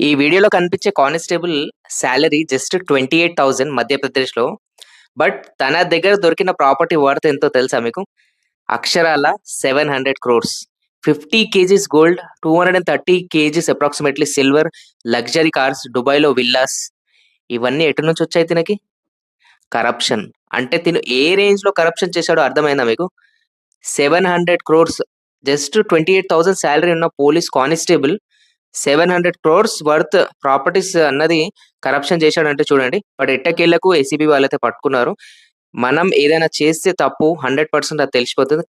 ఈ వీడియోలో కనిపించే కానిస్టేబుల్ సాలరీ జస్ట్ 28,000 మధ్యప్రదేశ్‌లో. బట్ తన దగ్గర దొరికిన ప్రాపర్టీ వర్త్ ఎంతో తెలుసా మీకు? అక్షరాల 700 crores. 50 kgs gold, 230 kgs approximately silver, luxury cars, దుబాయ్‌లో విల్లాస్. ఇవన్నీ ఎటు నుంచొచ్చాయి తినకి? కరప్షన్. అంటే తిను ఏ రేంజ్‌లో కరప్షన్ చేశాడో అర్థమైందా మీకు? 700 క్రోర్స్, జస్ట్ 28,000 సాలరీ ఉన్న police constable 700 crores worth properties అన్నది కరప్షన్ చేశాడంటే చూడండి. బట్ ఎట్టకేలకు ఏసీబీ వాళ్ళైతే పట్టుకున్నారు. మనం ఏదైనా చేస్తే తప్పు 100% అది తెలిసిపోతది.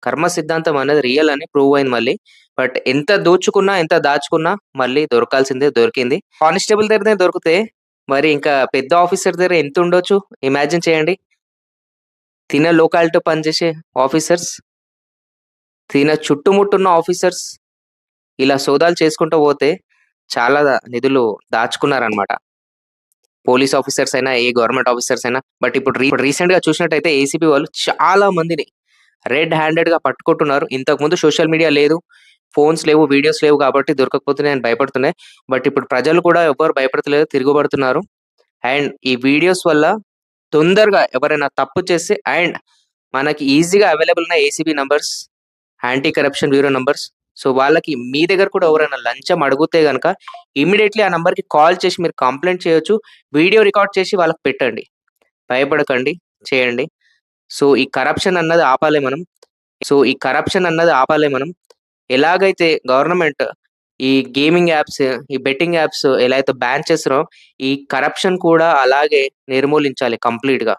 కర్మ సిద్ధాంతం అనేది రియల్ అని ప్రూవ్ అయింది మళ్ళీ. బట్ ఎంత దోచుకున్నా, ఎంత దాచుకున్నా మళ్ళీ దొరకాల్సిందే దొరికింది. కానిస్టేబుల్ దగ్గరనే దొరికితే మరి ఇంకా పెద్ద ఆఫీసర్ దగ్గర ఎంతుండొచ్చు ఇమాజిన్ చేయండి. తిన లోకాలిటీలో పనిచేసే ఆఫీసర్స్, తిన చుట్టుముట్టున్న ఆఫీసర్స్ ఇలా సోదాలు చేసుకుంటూ పోతే చాలా నిధులు దాచుకున్నారనమాట. పోలీస్ ఆఫీసర్స్ అయినా, ఏ గవర్నమెంట్ ఆఫీసర్స్ అయినా. బట్ ఇప్పుడు రీసెంట్‌గా చూసినట్టయితే ఏసీబీ వాళ్ళు చాలా మందిని రెడ్ హ్యాండెడ్‌గా పట్టుకుంటున్నారు. ఇంతకుముందు సోషల్ మీడియా లేదు, ఫోన్స్ లేవు, వీడియోస్ లేవు కాబట్టి దొరకకపోతున్నాయని భయపడుతున్నాయి. బట్ ఇప్పుడు ప్రజలు కూడా ఎవ్వరు భయపడతలేదు, తిరుగుబడుతున్నారు. అండ్ ఈ వీడియోస్ వల్ల తొందరగా ఎవరైనా తప్పు చేస్తే అండ్ మనకి ఈజీగా అవైలబుల్ ఉన్న ACB numbers, anti corruption bureau numbers. So, వాళ్ళకి మీ దగ్గర కూడా ఎవరైనా లంచం అడుగుతే గనక ఇమ్మీడియేట్‌లీ ఆ నంబర్‌కి కాల్ చేసి మీరు కంప్లెయింట్ చేయొచ్చు. వీడియో రికార్డ్ చేసి వాళ్ళకి పెట్టండి. భయపడకండి, చేయండి. సో, ఈ కరప్షన్ అన్నది ఆపాలి మనం. ఎలాగైతే గవర్నమెంట్ ఈ గేమింగ్ యాప్స్, ఈ బెట్టింగ్ యాప్స్ ఎలా అయితే బ్యాన్ చేస్తారో, ఈ కరప్షన్ కూడా అలాగే నిర్మూలించాలి కంప్లీట్‌గా.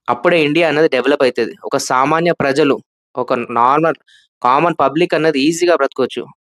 అప్పుడే ఇండియా అన్నది డెవలప్ అయితది. ఒక సామాన్య ప్రజలు, ఒక నార్మల్ కామన్ పబ్లిక్ అన్నది ఈజీగా బ్రతకొచ్చు.